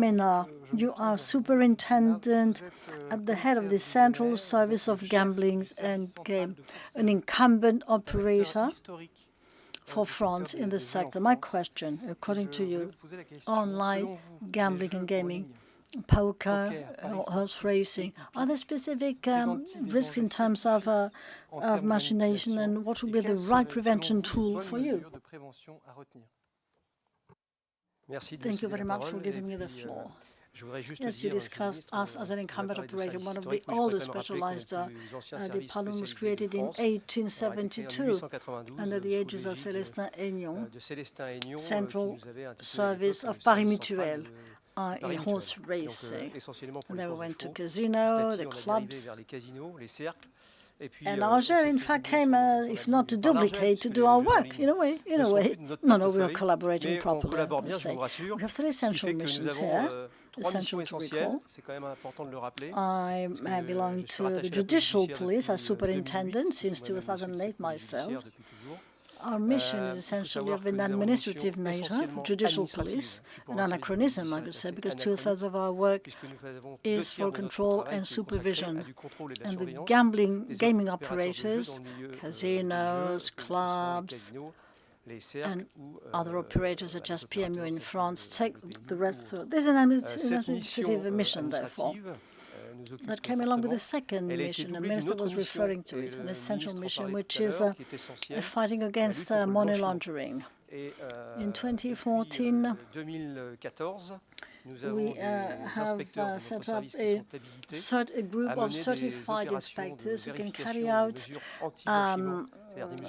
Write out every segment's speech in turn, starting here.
Ménard, you are superintendent at the head of the Central Service of Gambling and Game, an incumbent operator for France in this sector. My question, according to you, online gambling and gaming, poker, horse racing, are there specific risks in terms of machination, and what would be the right prevention tool for you? Thank you very much for giving me the floor. Yes, you discussed us as an incumbent operator, one of the oldest specialized departments was created in 1872 under the aegis of Célestin Aignan, Central Service of Paris Mutuel, in horse racing. And then we went to casino, the clubs. And Arjel, in fact, came, if not to duplicate, to do our work, in a way. No, we are collaborating properly, I would say. We have 3 essential missions here, essential to recall. I belong to the judicial police as superintendent since 2008 myself. Our mission is essentially of an administrative nature, judicial police, an anachronism, I could say, because 2/3 of our work is for control and supervision. And the gaming operators, casinos, clubs, and other operators such as PMU in France take the rest through. This is an administrative mission, therefore, that came along with the second mission. The minister was referring to it, an essential mission, which is fighting against money laundering. In 2014, we have set up a group of certified inspectors who can carry out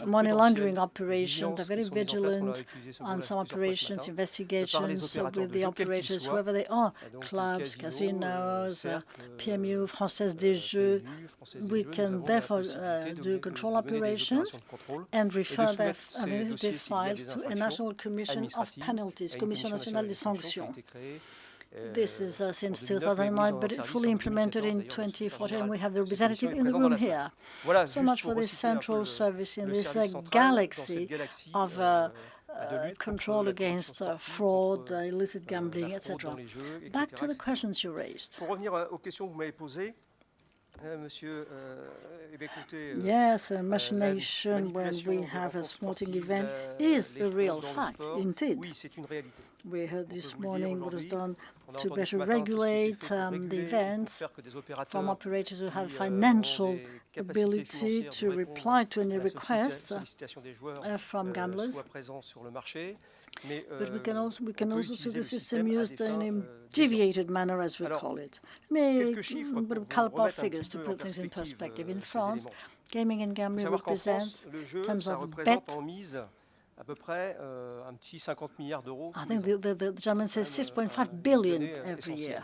money laundering operations. They're very vigilant on some operations, investigations with the operators, whoever they are, clubs, casinos, PMU, Française des Jeux. We can therefore do control operations and refer their administrative files to a National Commission of Penalties, Commission Nationale des Sanctions. This is since 2009, but fully implemented in 2014. We have the representative in the room here. So much for this central service in this galaxy of control against fraud, illicit gambling, etc. Back to the questions you raised. Yes, machination when we have a sporting event is a real fact, indeed. We heard this morning what was done to better regulate the events from operators who have financial ability to reply to any requests from gamblers. But we can also see the system used in a deviated manner, as we call it. Let me calp figures to put things in perspective. In France, gaming and gambling represent, in terms of bet, I think the German says 6.5 billion every year.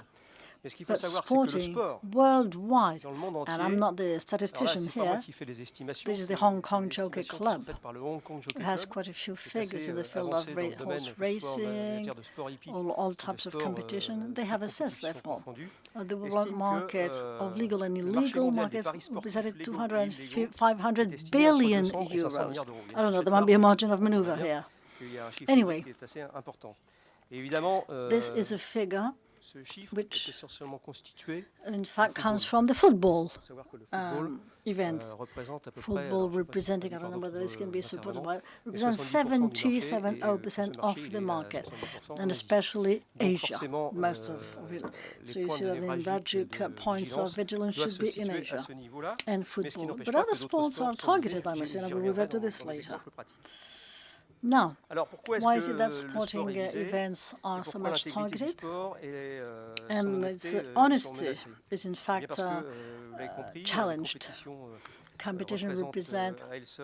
But sporting worldwide, and I'm not the statistician here, this is the Hong Kong Joker Club, who has quite a few figures in the field of horse racing, all types of competition. They have assessed, therefore, the world market of legal and illegal markets represented 500 billion euros. I don't know, there might be a margin of maneuver here. Anyway, this is a figure which, in fact, comes from the football events. Football representing, I don't know whether this can be supported by, represents 70% of the market, and especially Asia, most of it. So you see that the magic points of vigilance should be in Asia and football. But other sports are targeted, I must say, and I will revert to this later. Now, why is it that sporting events are so much targeted? And its honesty is, in fact, challenged. Competition represents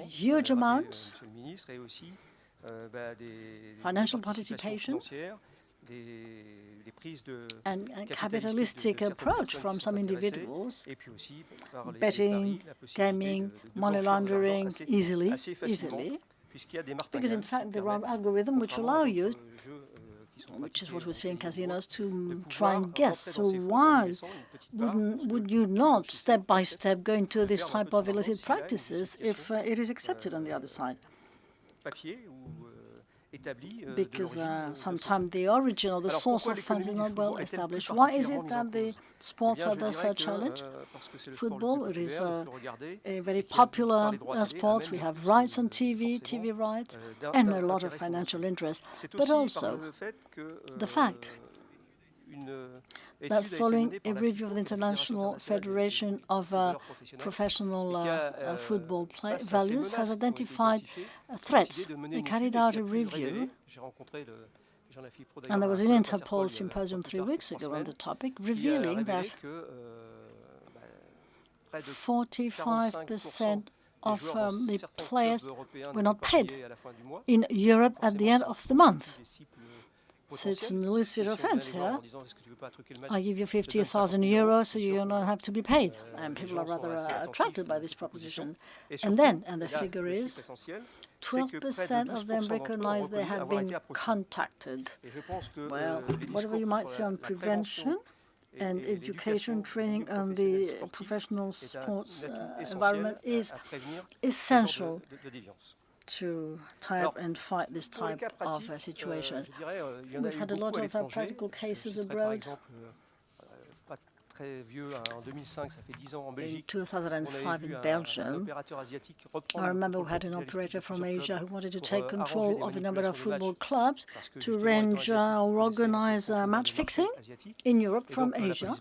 huge amounts, financial participation, and a capitalistic approach from some individuals, betting, gaming, money laundering easily, because in fact there are algorithms which allow you, which is what we see in casinos, to try and guess. So why would you not step by step go into this type of illicit practices if it is accepted on the other side? because sometimes the origin or the source of funds is not well established. Why is it that the sports are thus a challenge? Football, it is a very popular sport. We have rights on TV rights, and a lot of financial interest. But also the fact that following a review of the International Federation of Professional Football Values has identified threats. They carried out a review, and there was an Interpol symposium 3 weeks ago on the topic, revealing that 45% of the players were not paid in Europe at the end of the month. So it's an illicit offense here. I give you 50,000 euros, so you don't have to be paid. And people are rather attracted by this proposition. And the figure is 12% of them recognize they had been contacted. Well, whatever you might say on prevention and education, training on the professional sports environment is essential to type and fight this type of situation. We've had a lot of practical cases abroad. In 2005 in Belgium, I remember we had an operator from Asia who wanted to take control of a number of football clubs to arrange or organize match fixing in Europe from Asia.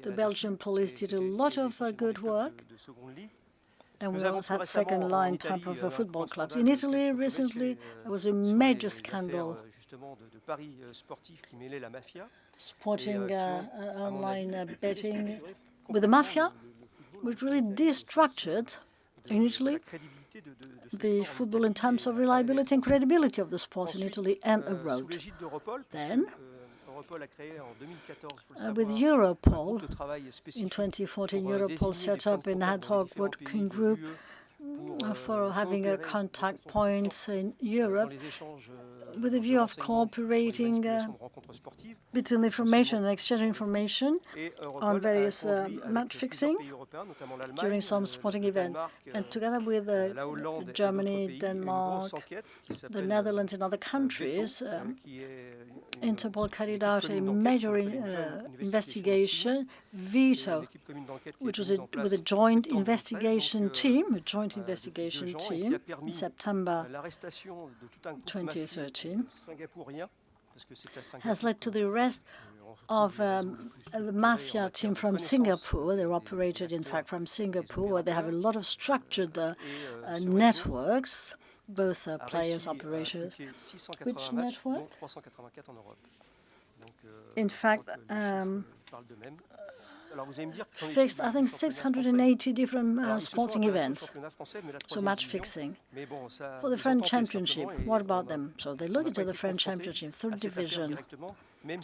The Belgian police did a lot of good work. And we also had second-line type of football clubs. In Italy, recently, there was a major scandal. Sporting online betting with the mafia, which really destructured, in Italy, the football in terms of reliability and credibility of the sport in Italy and abroad. Then, with Europol, in 2014, Europol set up an ad hoc working group for having a contact points in Europe with a view of cooperating between information and exchanging information on various match fixing during some sporting event. And together with Germany, Denmark, the Netherlands and other countries, Interpol carried out a major investigation, VITO, which was with a joint investigation team, in September 2013, has led to the arrest of the mafia team from Singapore. They're operated, in fact, from Singapore, where they have a lot of structured networks, both players, operators. Which network? In fact, fixed, I think, 680 different sporting events, so match fixing. For the French Championship, what about them? So they look into the French Championship, third division.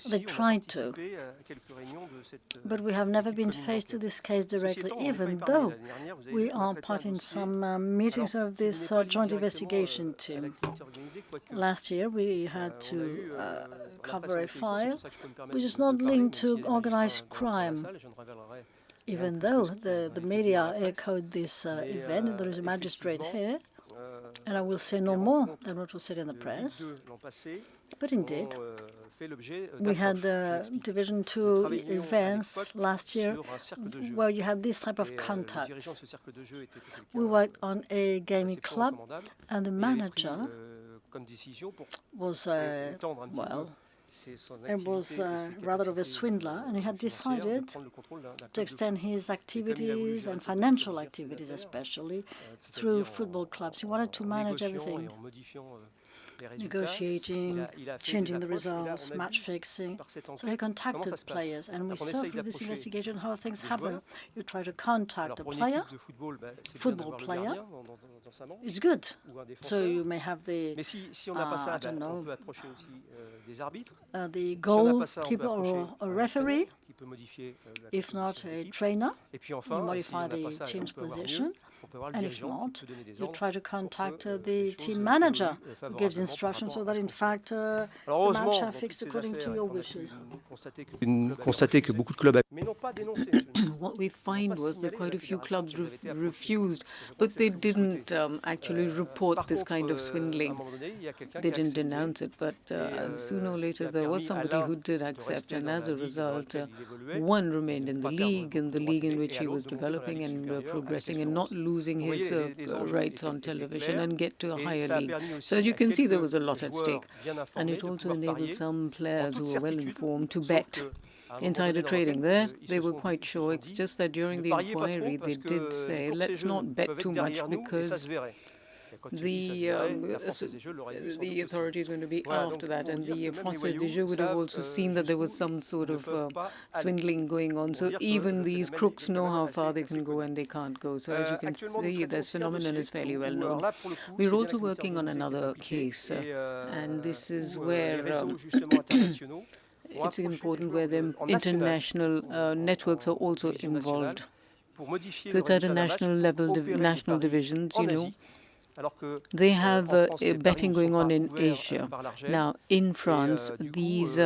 They tried to, but we have never been faced to this case directly, even though we are part in some meetings of this joint investigation team. Last year, we had to cover a file which is not linked to organized crime. Even though the media echoed this event, and there is a magistrate here, and I will say no more than what was said in the press. But indeed, we had Division 2 events last year where you had this type of contact. We worked on a gaming club, and the manager was, it was rather of a swindler, and he had decided to extend his activities and financial activities especially through football clubs. He wanted to manage everything, negotiating, changing the results, match fixing. So he contacted players, and we saw through this investigation how things happen. You try to contact a player, football player, it's good. So you may have the, I don't know, the goalkeeper or a referee, if not a trainer. You modify the team's position. And if not, you try to contact the team manager who gives instructions so that, in fact, the match are fixed according to your wishes. What we find was that quite a few clubs refused, but they didn't actually report this kind of swindling. They didn't denounce it, but sooner or later there was somebody who did accept, and as a result, one remained in the league in which he was developing and progressing and not losing his rights on television and get to a higher league. So as you can see, there was a lot at stake. And it also enabled some players who were well informed to bet. Insider trading there, they were quite sure. It's just that during the inquiry, they did say, let's not bet too much because the authority is going to be after that. And the Française des Jeux would have also seen that there was some sort of swindling going on. So even these crooks know how far they can go and they can't go. So as you can see, this phenomenon is fairly well known. We're also working on another case, and this is where it's important where the international networks are also involved. So it's at a national level, national divisions, you know. They have betting going on in Asia. Now, in France, these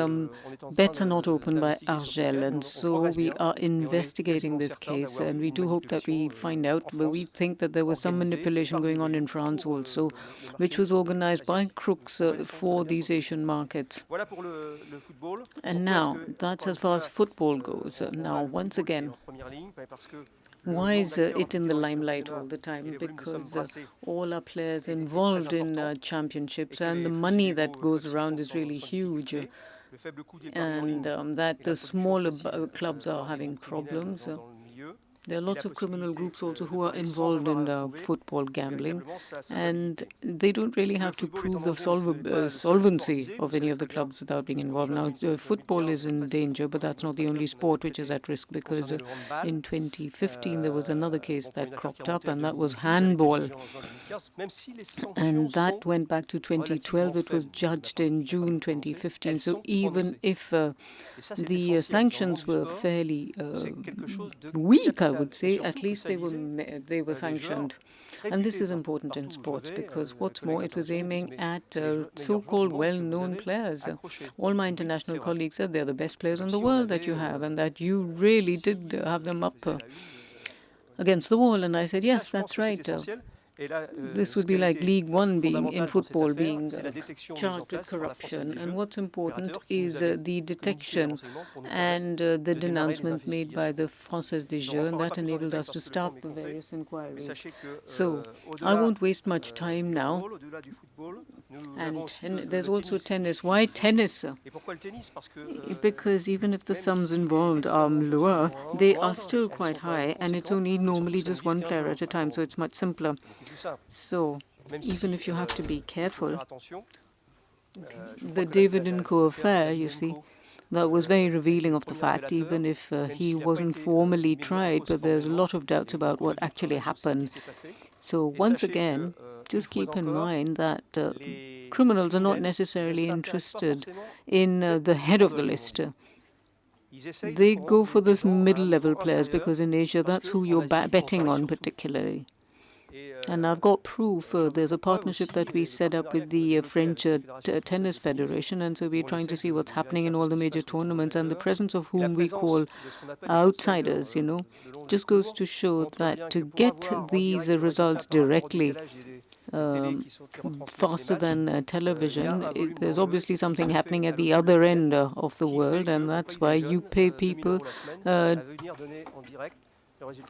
bets are not opened by Arjel, and so we are investigating this case, and we do hope that we find out, but we think that there was some manipulation going on in France also, which was organized by crooks for these Asian markets. And now, that's as far as football goes. Now, once again, why is it in the limelight all the time? Because all our players involved in championships and the money that goes around is really huge. And that the smaller clubs are having problems. There are lots of criminal groups also who are involved in football gambling, and they don't really have to prove the solvency of any of the clubs without being involved. Now, football is in danger, but that's not the only sport which is at risk, because in 2015 there was another case that cropped up, and that was handball. And that went back to 2012. It was judged in June 2015. So even if the sanctions were fairly weak, I would say, at least they were sanctioned. And this is important in sports because, what's more, it was aiming at so-called well-known players. All my international colleagues said they're the best players in the world that you have, and that you really did have them up against the wall. And I said, yes, that's right. This would be like League One being in football, being charged with corruption. And what's important is the detection and the denouncement made by the Française des Jeux, and that enabled us to start the various inquiries. So I won't waste much time now. And there's also tennis. Why tennis? Because even if the sums involved are lower, they are still quite high, and it's only normally just one player at a time, so it's much simpler. So even if you have to be careful, the David & Co affair, you see, that was very revealing of the fact, even if he wasn't formally tried, but there's a lot of doubts about what actually happened. So once again, just keep in mind that criminals are not necessarily interested in the head of the list. They go for those middle-level players because in Asia, that's who you're betting on particularly. And I've got proof. There's a partnership that we set up with the French Tennis Federation, and so we're trying to see what's happening in all the major tournaments, and the presence of whom we call outsiders, you know, just goes to show that to get these results directly, faster than television, there's obviously something happening at the other end of the world, and that's why you pay people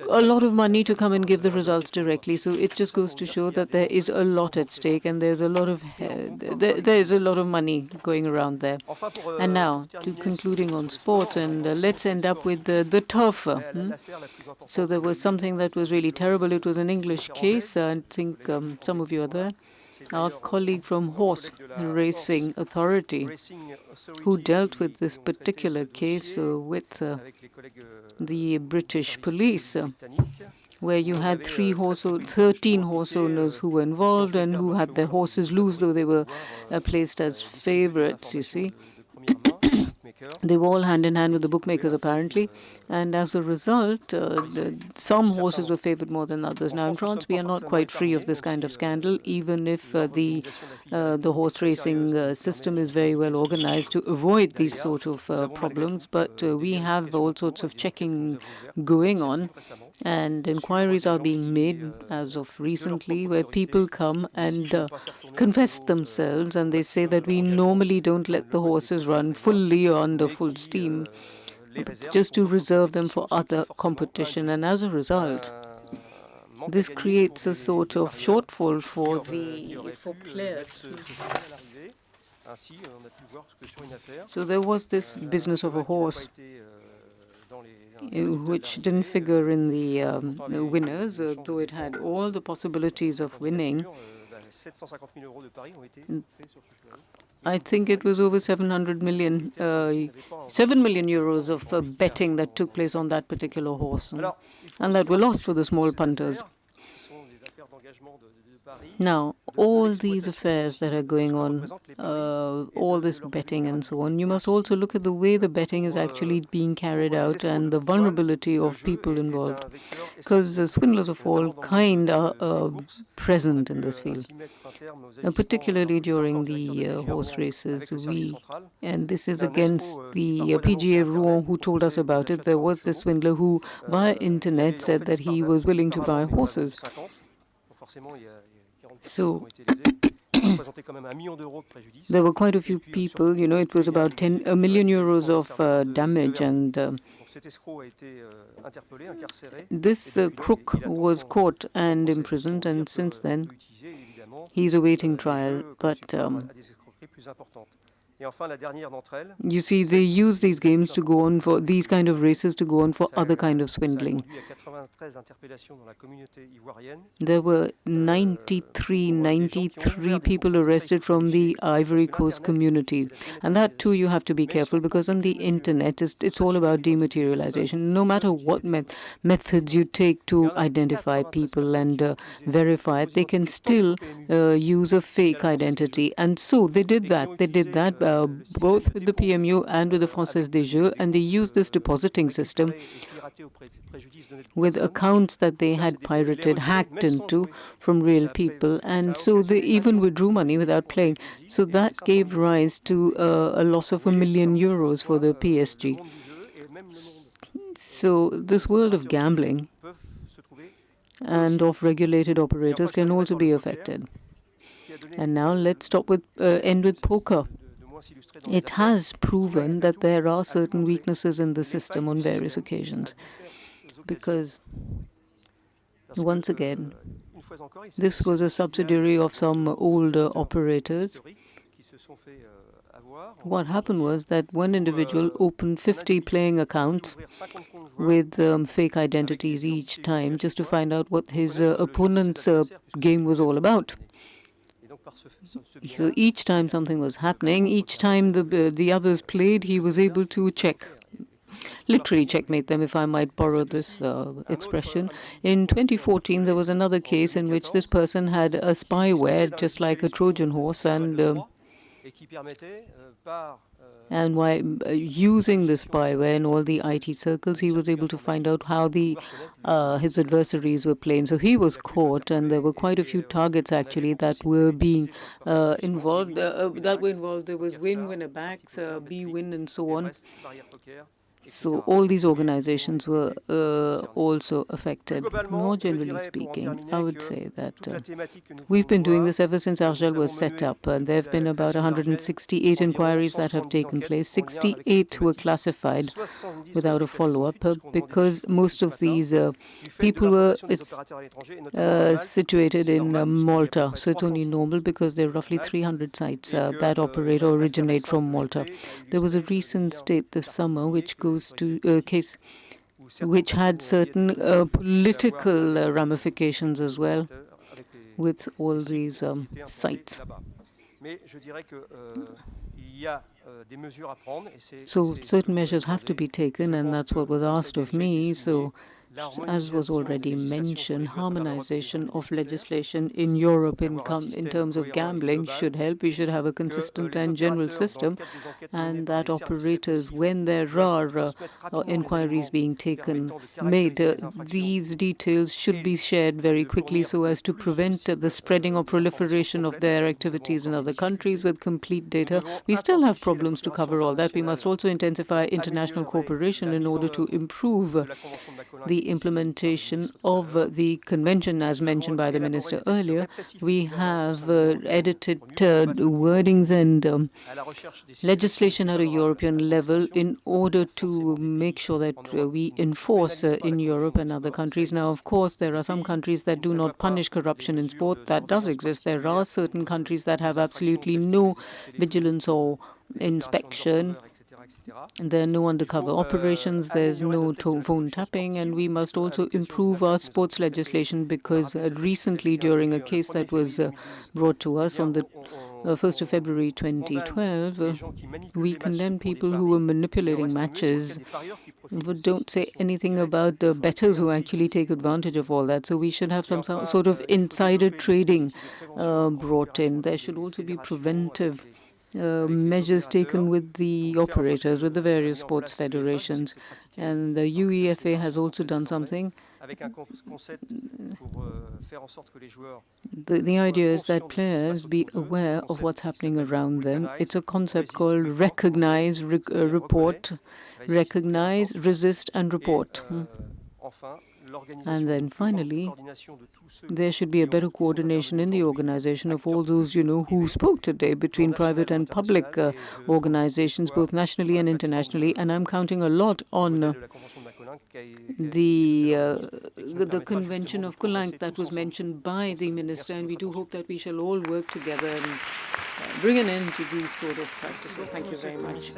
a lot of money to come and give the results directly. So it just goes to show that there is a lot at stake, and there's a lot of there is a lot of money going around there. And now, to concluding on sport, and let's end up with the turf. So there was something that was really terrible. It was an English case. I think some of you are there. Our colleague from Horse Racing Authority, who dealt with this particular case with the British police, where you had 13 horse owners who were involved and who had their horses loose, though they were placed as favorites, you see. They were all hand in hand with the bookmakers, apparently. And as a result, some horses were favored more than others. Now, in France, we are not quite free of this kind of scandal, even if the horse racing system is very well organized to avoid these sort of problems. But we have all sorts of checking going on. And inquiries are being made as of recently where people come and confess themselves, and they say that we normally don't let the horses run fully under full steam, just to reserve them for other competition. And as a result, this creates a sort of shortfall for players. So there was this business of a horse which didn't figure in the winners, though it had all the possibilities of winning. I think it was over 7 million euros of betting that took place on that particular horse, and that were lost for the small punters. Now, all these affairs that are going on, all this betting and so on, you must also look at the way the betting is actually being carried out and the vulnerability of people involved. Because swindlers of all kind are present in this field, particularly during the horse races. And this is against the PGA Rouen, who told us about it. There was this swindler who, via internet, said that he was willing to buy horses. So there were quite a few people, it was about 1 million euros of damage, and this crook was caught and imprisoned, and since then he's awaiting trial. But you see, they use these games to go on for these kind of races to go on for other kind of swindling. There were 93 people arrested from the Ivory Coast community. And that too, you have to be careful, because on the internet, it's all about dematerialization. No matter what methods you take to identify people and verify it, they can still use a fake identity. And so they did that. They did that both with the PMU and with the Française des Jeux, and they used this depositing system with accounts that they had pirated, hacked into from real people, and so they even withdrew money without playing. So that gave rise to a loss of 1 million euros for the PSG. So this world of gambling and of regulated operators can also be affected. And now let's end with poker. It has proven that there are certain weaknesses in the system on various occasions, because once again, this was a subsidiary of some older operators. What happened was that one individual opened 50 playing accounts with fake identities each time, just to find out what his opponent's game was all about. So each time something was happening, each time the others played, he was able to literally checkmate them, if I might borrow this expression. In 2014, there was another case in which this person had a spyware, just like a Trojan horse, and while using the spyware in all the IT circles, he was able to find out how his adversaries were playing. So he was caught, and there were quite a few targets actually that were being involved. There was win, winner backs, B-win, and so on. So all these organizations were also affected. More generally speaking, I would say that we've been doing this ever since Arjel was set up. There have been about 168 inquiries that have taken place. 68 were classified without a follow-up, because most of these people were situated in Malta. So it's only normal, because there are roughly 300 sites that operate or originate from Malta. There was a recent state this summer which goes to a case which had certain political ramifications as well with all these sites. So certain measures have to be taken, and that's what was asked of me. So as was already mentioned, harmonization of legislation in Europe in terms of gambling should help. We should have a consistent and general system, and that operators, when there are inquiries being made, these details should be shared very quickly so as to prevent the spreading or proliferation of their activities in other countries with complete data. We still have problems to cover all that. We must also intensify international cooperation in order to improve the implementation of the convention, as mentioned by the minister earlier. We have edited wordings and legislation at a European level in order to make sure that we enforce in Europe and other countries. Now, of course, there are some countries that do not punish corruption in sport. That does exist. There are certain countries that have absolutely no vigilance or inspection. And there are no undercover operations, there's no phone tapping, and we must also improve our sports legislation because recently, during a case that was brought to us on the 1st of February 2012, we condemned people who were manipulating matches, but don't say anything about the bettors who actually take advantage of all that. So we should have some sort of insider trading brought in. There should also be preventive measures taken with the operators, with the various sports federations. And the UEFA has also done something. The idea is that players be aware of what's happening around them. It's a concept called recognize, report, recognize, resist, and report. And then finally, there should be a better coordination in the organization of all those, who spoke today between private and public organizations, both nationally and internationally. And I'm counting a lot on the Convention of Colloque that was mentioned by the minister. And we do hope that we shall all work together and bring an end to these sort of practices. Thank you very much.